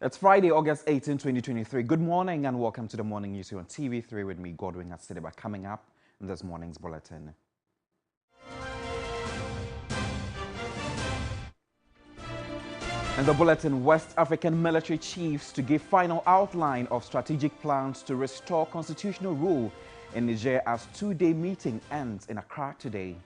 It's Friday, August 18, 2023. Good morning and welcome to the Morning News here on TV3 with me, Godwin Asideba, coming up in this morning's bulletin. In the bulletin, West African military chiefs to give final outline of strategic plans to restore constitutional rule in Niger as two-day meeting ends in Accra today.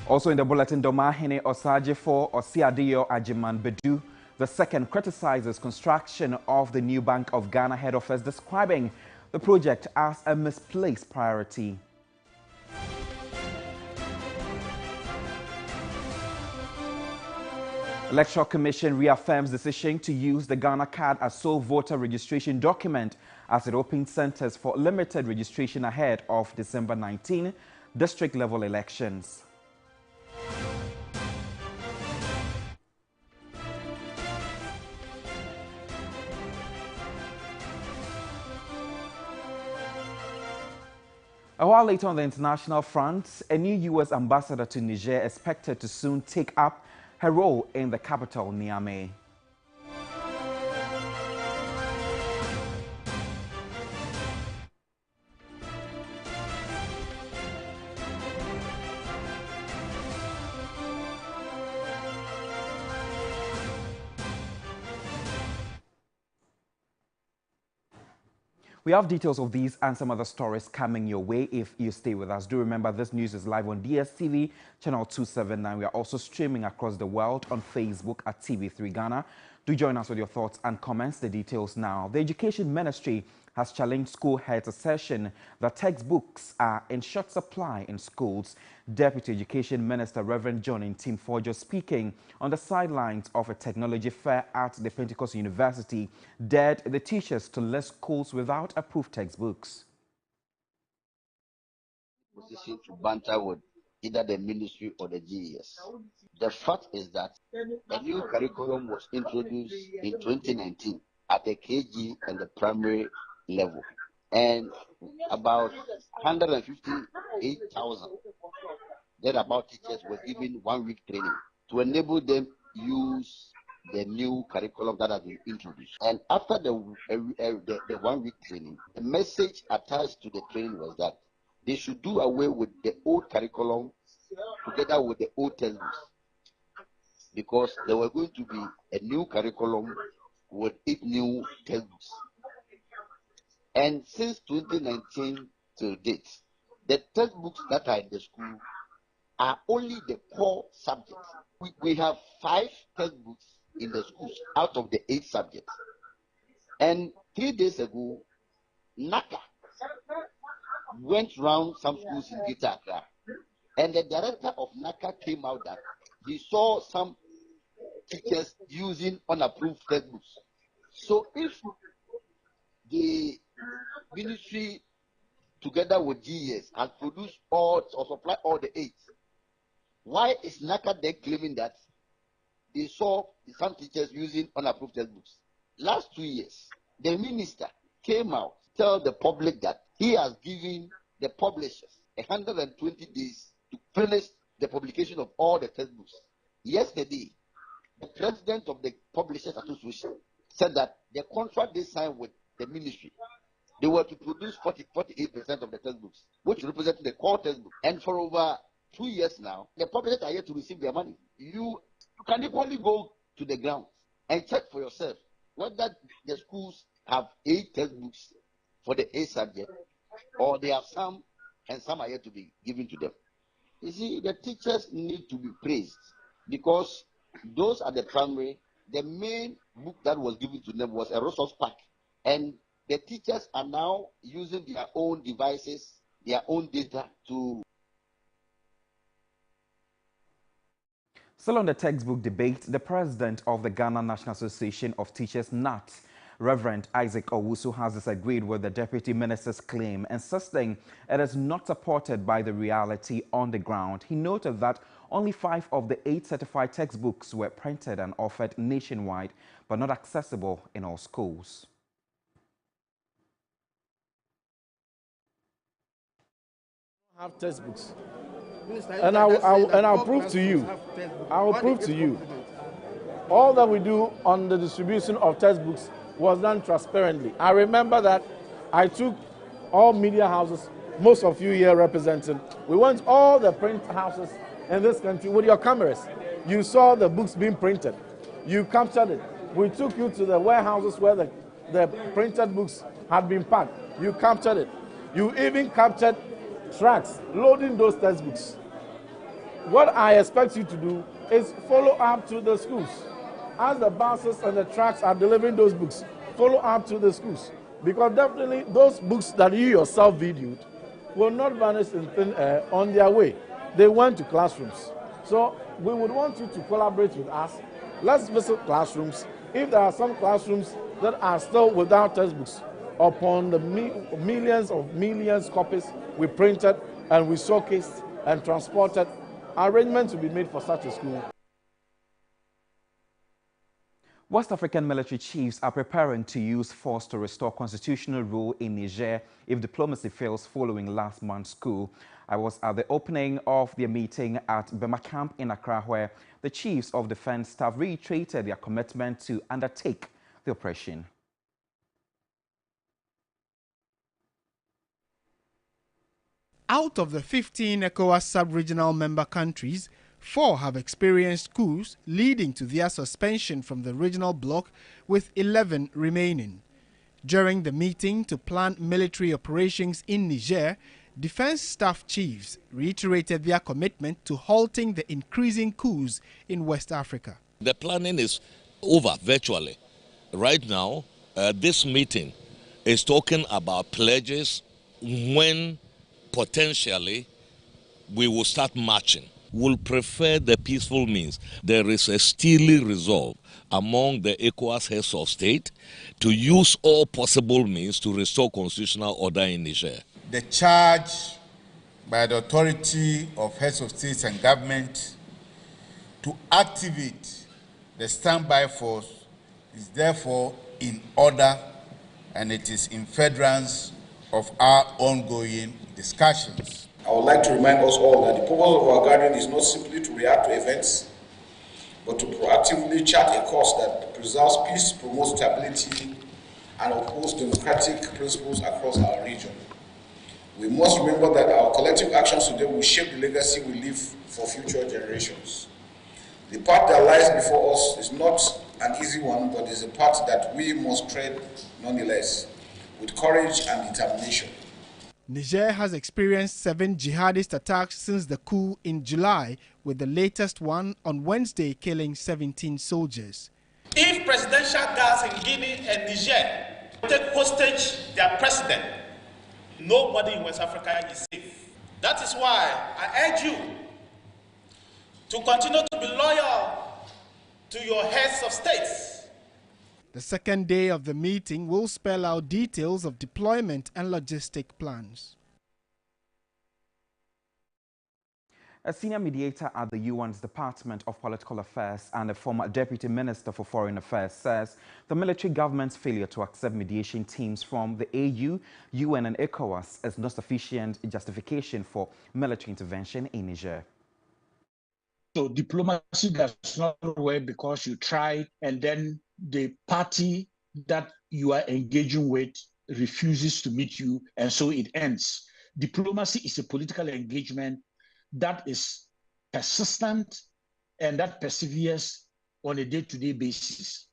Also in the bulletin, Domahene Osajefo Osiadeyo Ajiman Bedu II criticizes construction of the new Bank of Ghana head office, describing the project as a misplaced priority. Electoral Commission reaffirms decision to use the Ghana card as sole voter registration document as it opens centers for limited registration ahead of December 19 district-level elections. A while later on the international front, a new U.S. ambassador to Niger expected to soon take up her role in the capital, Niamey. We have details of these and some other stories coming your way if you stay with us. Do remember this news is live on DSTV, channel 279. We are also streaming across the world on Facebook at TV3 Ghana. Do join us with your thoughts and comments. The details now. The Education Ministry has challenged school heads assertion that textbooks are in short supply in schools. Deputy Education Minister Reverend John Ntimforjo, speaking on the sidelines of a technology fair at the Pentecost University, dared the teachers to list schools without approved textbooks. Position to banter with either the ministry or the GES. The fact is that a new curriculum was introduced in 2019 at the KG and the primary level, and about 158,000 thereabout teachers were given 1 week training to enable them use the new curriculum that has been introduced. And after the 1 week training, the message attached to the training was that they should do away with the old curriculum together with the old textbooks, because there were going to be a new curriculum with 8 new textbooks. And since 2019 till date, the textbooks that are in the school are only the core subjects. We have 5 textbooks in the schools out of the 8 subjects. And 3 days ago, NACA went round some schools in Greater Accra, and the director of NACA came out that he saw some teachers using unapproved textbooks. So if the ministry together with GES has produced all or supply all the 8, why is NACA then claiming that they saw some teachers using unapproved textbooks? Last 2 years, the minister came out to tell the public that he has given the publishers 120 days to finish the publication of all the textbooks. Yesterday, the president of the Publishers Association said that the contract they signed with the ministry, they were to produce 48% of the textbooks, which represented the core textbook. And for over 2 years now, the publishers are yet to receive their money. You can equally go to the ground and check for yourself whether the schools have 8 textbooks for the 8 subject, or they have some and some are yet to be given to them. You see, the teachers need to be praised because those at the primary, the main book that was given to them was a resource pack, and the teachers are now using their own devices, their own data to. Still on the textbook debate, the president of the Ghana National Association of Teachers, NAT, Reverend Isaac Owusu, has disagreed with the deputy minister's claim, insisting it is not supported by the reality on the ground. He noted that only 5 of the 8 certified textbooks were printed and offered nationwide, but not accessible in all schools. Have textbooks. And I'll prove to you. I will prove to you. All that we do on the distribution of textbooks was done transparently. I remember that I took all media houses, most of you here represented. We went all the print houses in this country with your cameras. You saw the books being printed. You captured it. We took you to the warehouses where the printed books had been packed. You captured it. You even captured tracks loading those textbooks. What I expect you to do is follow up to the schools. As the buses and the tracks are delivering those books, follow up to the schools. Because definitely those books that you yourself videoed will not vanish in thin air on their way. They went to classrooms. So we would want you to collaborate with us. Let's visit classrooms. If there are some classrooms that are still without textbooks, upon the millions copies we printed and we showcased and transported, arrangements will be made for such a school. West African military chiefs are preparing to use force to restore constitutional rule in Niger if diplomacy fails following last month's coup. I was at the opening of their meeting at Bema Camp in Accra, where the chiefs of defense staff reiterated their commitment to undertake the operation. Out of the 15 ECOWAS sub-regional member countries, 4 have experienced coups leading to their suspension from the regional bloc, with 11 remaining. During the meeting to plan military operations in Niger, defense staff chiefs reiterated their commitment to halting the increasing coups in West Africa. The planning is over virtually. Right now, this meeting is talking about pledges when potentially we will start marching. We'll prefer the peaceful means. There is a steely resolve among the ECOWAS heads of state to use all possible means to restore constitutional order in Niger. The charge by the authority of heads of states and government to activate the standby force is therefore in order, and it is in furtherance of our ongoing discussions. I would like to remind us all that the purpose of our gathering is not simply to react to events, but to proactively chart a course that preserves peace, promotes stability, and upholds democratic principles across our region. We must remember that our collective actions today will shape the legacy we leave for future generations. The path that lies before us is not an easy one, but is a path that we must tread nonetheless, with courage and determination. Niger has experienced 7 jihadist attacks since the coup in July, with the latest one on Wednesday killing 17 soldiers. If presidential guards in Guinea and Niger take hostage their president, nobody in West Africa is safe. That is why I urge you to continue to be loyal to your heads of states. The second day of the meeting will spell out details of deployment and logistic plans. A senior mediator at the UN's Department of Political Affairs and a former Deputy Minister for Foreign Affairs says the military government's failure to accept mediation teams from the AU, UN and ECOWAS is not sufficient justification for military intervention in Niger. So diplomacy does not work because you try and then the party that you are engaging with refuses to meet you, and so it ends. Diplomacy is a political engagement that is persistent and that perseveres on a day-to-day basis.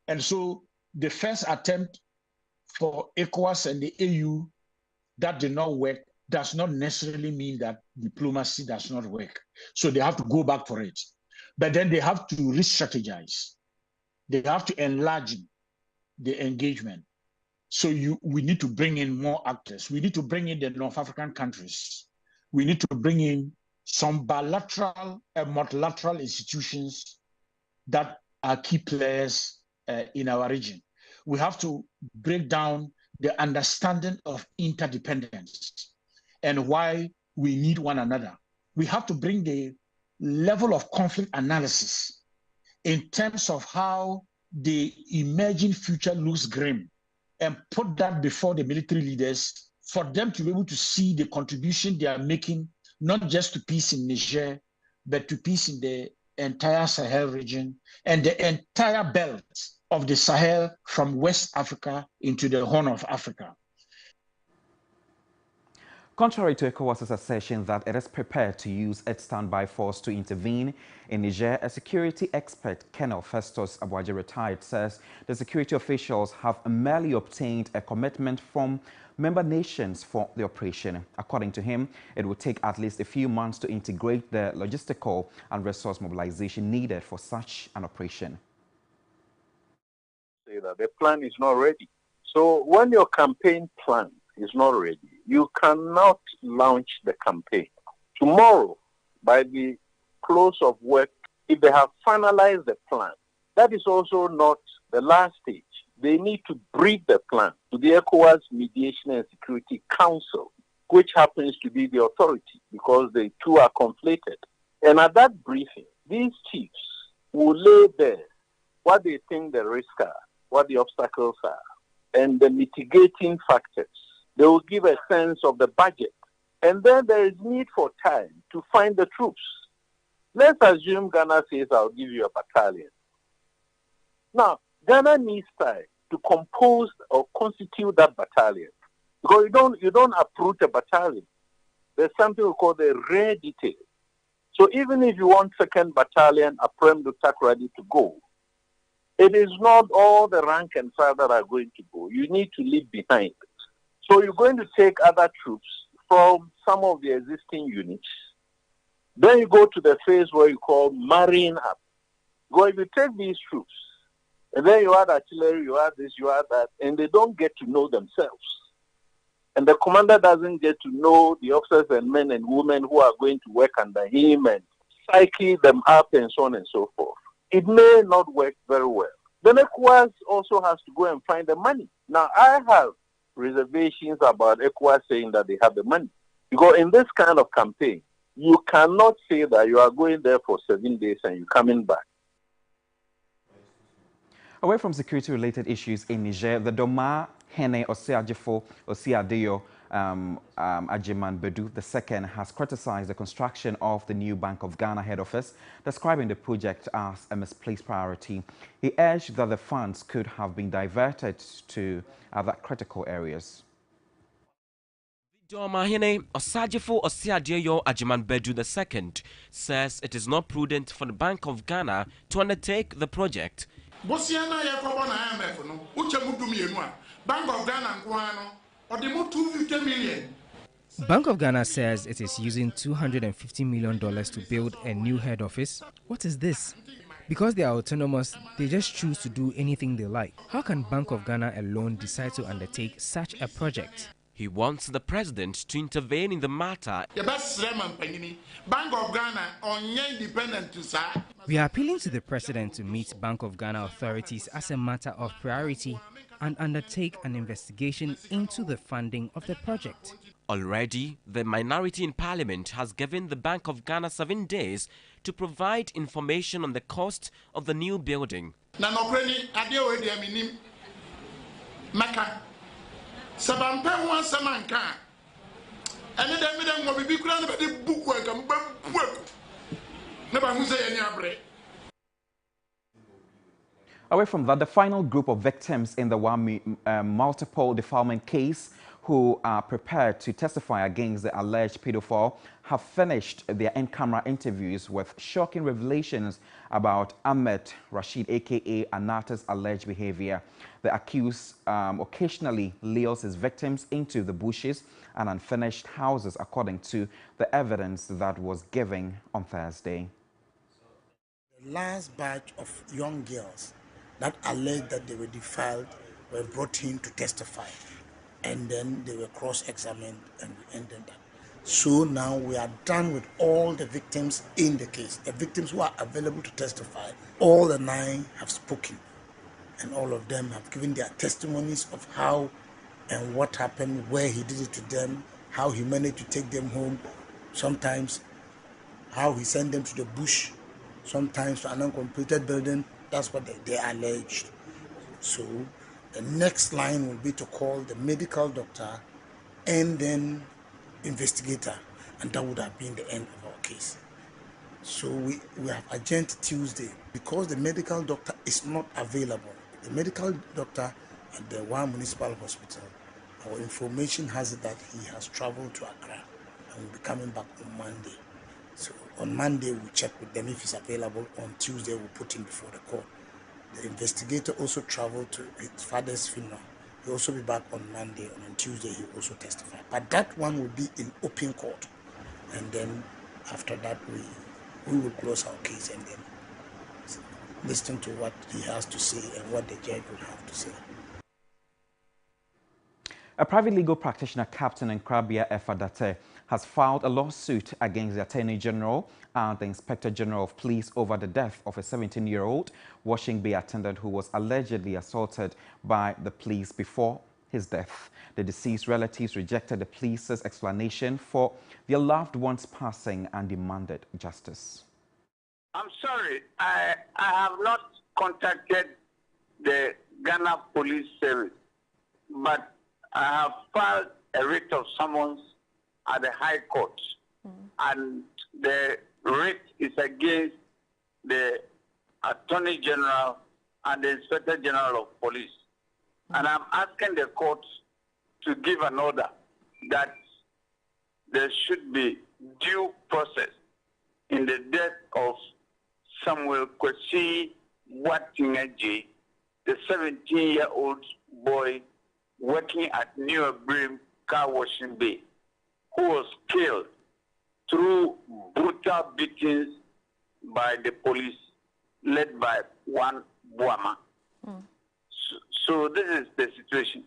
And so the first attempt for ECOWAS and the AU that did not work does not necessarily mean that diplomacy does not work. So they have to go back for it. But then they have to re-strategize. They have to enlarge the engagement. So we need to bring in more actors. We need to bring in the North African countries. We need to bring in some bilateral and multilateral institutions that are key players in our region. We have to break down the understanding of interdependence and why we need one another. We have to bring the level of conflict analysis in terms of how the emerging future looks grim and put that before the military leaders for them to be able to see the contribution they are making, not just to peace in Niger, but to peace in the entire Sahel region and the entire belt of the Sahel from West Africa into the Horn of Africa. Contrary to ECOWAS's assertion that it is prepared to use its standby force to intervene in Niger, a security expert, Colonel Festus Abuaje, retired, says the security officials have merely obtained a commitment from member nations for the operation. According to him, it will take at least a few months to integrate the logistical and resource mobilization needed for such an operation. Say that the plan is not ready. So when your campaign plan is not ready, you cannot launch the campaign. Tomorrow, by the close of work, if they have finalized the plan, that is also not the last stage. They need to brief the plan to the ECOWAS Mediation and Security Council, which happens to be the authority because the two are conflated. And at that briefing, these chiefs will lay bare what they think the risks are, what the obstacles are, and the mitigating factors. They will give a sense of the budget. And then there is need for time to find the troops. Let's assume Ghana says, I'll give you a battalion. Now, Ghana needs time to compose or constitute that battalion. Because you don't uproot a battalion. There's something we call the rare detail. So even if you want 2nd Battalion, Aprem Dutak ready to go, it is not all the rank and file that are going to go. You need to leave behind. So you're going to take other troops from some of the existing units. Then you go to the phase where you call marrying up. Because if you take these troops, and then you add artillery, you add this, you add that, and they don't get to know themselves. And the commander doesn't get to know the officers and men and women who are going to work under him and psyche them up and so on and so forth. It may not work very well. Then ECOWAS also has to go and find the money. Now, I have reservations about ECOWAS saying that they have the money. Because in this kind of campaign, you cannot say that you are going there for 7 days and you're coming back. Away from security-related issues in Niger, the Doma Hene Osiajefo Osiadeyo Ajiman Bedu II has criticized the construction of the new Bank of Ghana head office, describing the project as a misplaced priority. He urged that the funds could have been diverted to other critical areas. Domahene Osajefo Osiadeyo Ajiman Bedu II says it is not prudent for the Bank of Ghana to undertake the project. Bank of Ghana $250 million. Bank of Ghana says it is using $250 million to build a new head office. What is this? Because they are autonomous, they just choose to do anything they like. How can Bank of Ghana alone decide to undertake such a project? He wants the president to intervene in the matter. Bank of Ghana independent. We are appealing to the president to meet Bank of Ghana authorities as a matter of priority and undertake an investigation into the funding of the project. Already, the minority in parliament has given the Bank of Ghana 7 days to provide information on the cost of the new building. Away from that, the final group of victims in the multiple defilement case who are prepared to testify against the alleged pedophile have finished their in-camera interviews with shocking revelations about Ahmed Rashid, aka Anata's alleged behavior. The accused occasionally lures his victims into the bushes and unfinished houses, according to the evidence that was given on Thursday. The last batch of young girls that alleged that they were defiled were brought in to testify, and then they were cross-examined, and we ended that. So now we are done with all the victims in the case. The victims who are available to testify, all the 9 have spoken, and all of them have given their testimonies of how and what happened, where he did it to them, how he managed to take them home, sometimes how he sent them to the bush, sometimes to an uncompleted building. That's what they alleged. So the next line will be to call the medical doctor and then investigator, and that would have been the end of our case. So we have adjourned Tuesday because the medical doctor is not available. The medical doctor at the Wa Municipal Hospital, our information has it that he has traveled to Accra and will be coming back on Monday. So on Monday we'll check with them if he's available. On Tuesday we'll put him before the court. The investigator also traveled to his father's funeral. He'll also be back on Monday, and on Tuesday he'll also testify. But that one will be in open court. And then after that we will close our case and then listen to what he has to say and what the judge will have to say. A private legal practitioner, Captain Nkrabea Efadate, has filed a lawsuit against the Attorney General and the Inspector General of Police over the death of a 17-year-old Washing Bay attendant who was allegedly assaulted by the police before his death. The deceased relatives rejected the police's explanation for their loved one's passing and demanded justice. I'm sorry, I have not contacted the Ghana Police Service, but I have filed a writ of summons at the High Court, and the writ is against the Attorney General and the Inspector General of Police. And I'm asking the court to give an order that there should be due process in the death of Samuel Kwesi Watingaji, the 17-year-old boy working at New Abrim Car Washing Bay, who was killed through brutal beatings by the police led by one Buama. So this is the situation.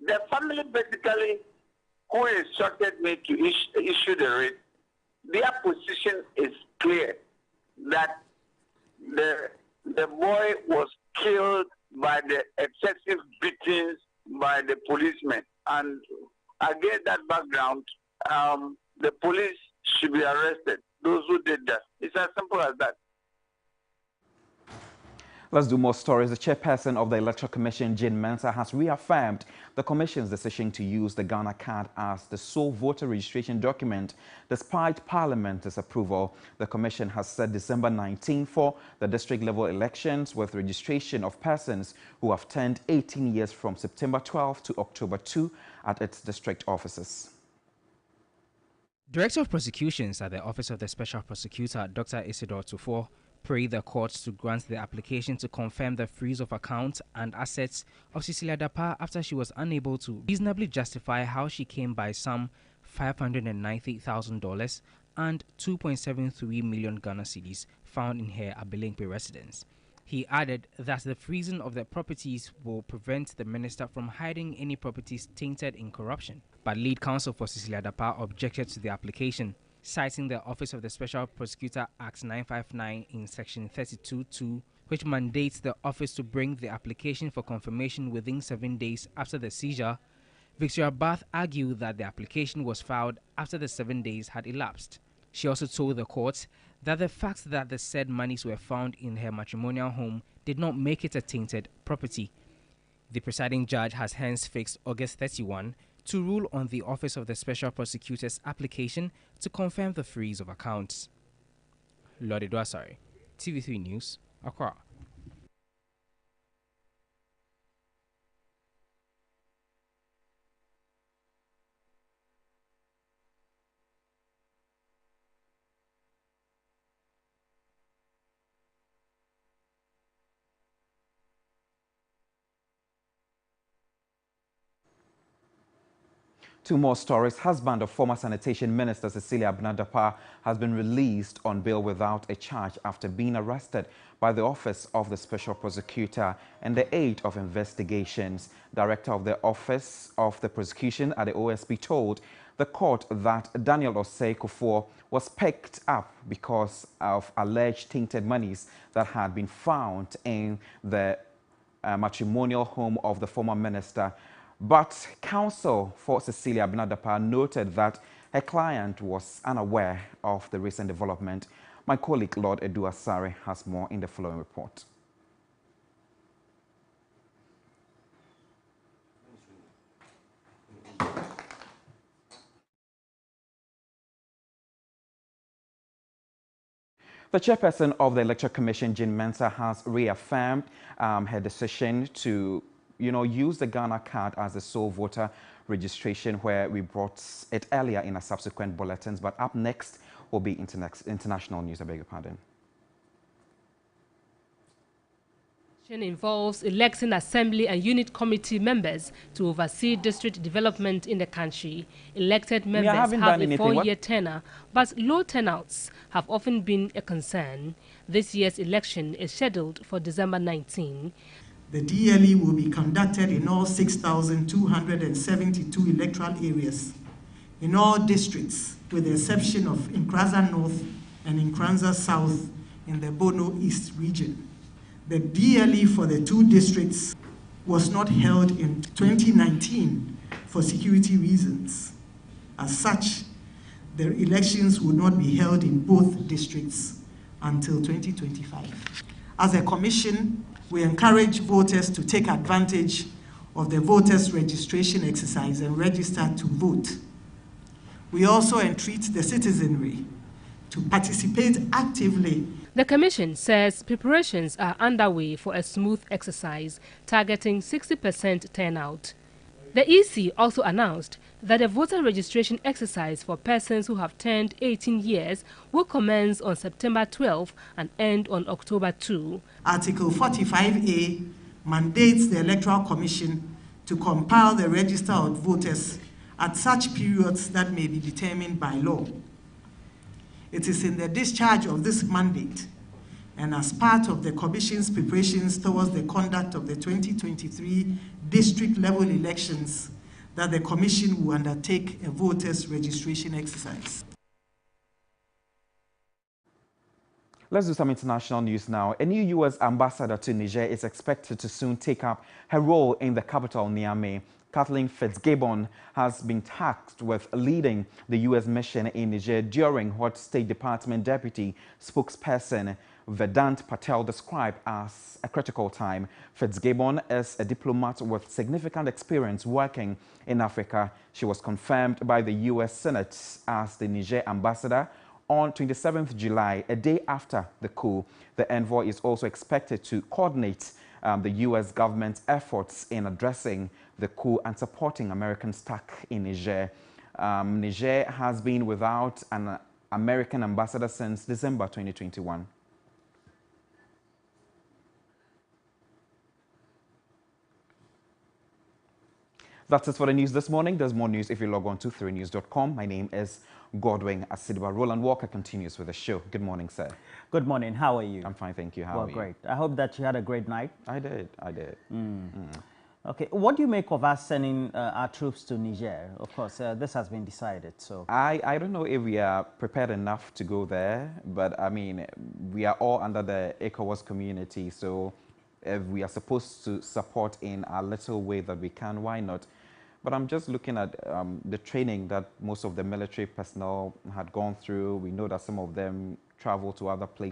The family basically, who instructed me to issue the writ, their position is clear that the boy was killed by the excessive beatings by the policemen. And against that background, the police should be arrested, those who did that. It's as simple as that. Let's do more stories. The chairperson of the Electoral Commission, Jane Mensah, has reaffirmed the Commission's decision to use the Ghana card as the sole voter registration document. Despite Parliament's approval, the Commission has set December 19 for the district-level elections with registration of persons who have turned 18 years from September 12 to October 2 at its district offices. Director of Prosecutions at the Office of the Special Prosecutor, Dr. Isidore Tufo, prayed the courts to grant the application to confirm the freeze of accounts and assets of Cecilia Dapaah after she was unable to reasonably justify how she came by some $590,000 and 2.73 million Ghana cedis found in her Abelemkpe residence. He added that the freezing of the properties will prevent the minister from hiding any properties tainted in corruption. But lead counsel for Cecilia Dapaah objected to the application, citing the Office of the Special Prosecutor Act 959 in Section 32(2), which mandates the office to bring the application for confirmation within 7 days after the seizure. Victoria Bath argued that the application was filed after the 7 days had elapsed. She also told the court that the fact that the said monies were found in her matrimonial home did not make it a tainted property. The presiding judge has hence fixed August 31 to rule on the Office of the Special Prosecutor's application to confirm the freeze of accounts. Lord Edwasari, TV3 News, Accra. Two more stories. Husband of former Sanitation Minister Cecilia Abena Dapaah has been released on bail without a charge after being arrested by the Office of the Special Prosecutor and the aid of investigations. Director of the Office of the Prosecution at the OSP told the court that Daniel Osei Kufuor was picked up because of alleged tainted monies that had been found in the matrimonial home of the former minister. But counsel for Cecilia Abena Dapaah noted that her client was unaware of the recent development. My colleague Lord Edu Asare has more in the following report. The chairperson of the Electoral Commission, Jean Mensa, has reaffirmed her decision to, use the Ghana card as the sole voter registration, where we brought it earlier in our subsequent bulletins. But up next will be international news. I beg your pardon. Involves electing assembly and unit committee members to oversee district development in the country. Elected members have a 4-year tenure, but low turnouts have often been a concern. This year's election is scheduled for December 19. The DLE will be conducted in all 6,272 electoral areas in all districts, with the exception of Nkrasa North and Nkrasa South in the Bono East region. The DLE for the two districts was not held in 2019 for security reasons. As such, the elections will not be held in both districts until 2025. As a commission, we encourage voters to take advantage of the voters' registration exercise and register to vote. We also entreat the citizenry to participate actively. The Commission says preparations are underway for a smooth exercise, targeting 60% turnout. The EC also announced that the voter registration exercise for persons who have turned 18 years will commence on September 12 and end on October 2. Article 45A mandates the Electoral Commission to compile the register of voters at such periods that may be determined by law. It is in the discharge of this mandate and as part of the Commission's preparations towards the conduct of the 2023 district-level elections that the Commission will undertake a voters' registration exercise. Let's do some international news now. A new U.S. ambassador to Niger is expected to soon take up her role in the capital, Niamey. Kathleen Fitzgibbon has been tasked with leading the U.S. mission in Niger during what State Department Deputy Spokesperson Vedant Patel described as a critical time. Fitzgibbon is a diplomat with significant experience working in Africa. She was confirmed by the U.S. Senate as the Niger ambassador on 27th July, a day after the coup. The envoy is also expected to coordinate the U.S. government's efforts in addressing the coup and supporting Americans stuck in Niger. Niger has been without an American ambassador since December 2021. That's it for the news this morning. There's more news if you log on to 3news.com. My name is Godwin Asidiba. Roland Walker continues with the show. Good morning, sir. Good morning. How are you? I'm fine, thank you. How are you? Great. I hope that you had a great night. I did. Okay. What do you make of us sending our troops to Niger? Of course, this has been decided. So I don't know if we are prepared enough to go there, but I mean, we are all under the ECOWAS community, so if we are supposed to support in our little way that we can, why not? But I'm just looking at the training that most of the military personnel had gone through. We know that some of them travel to other places.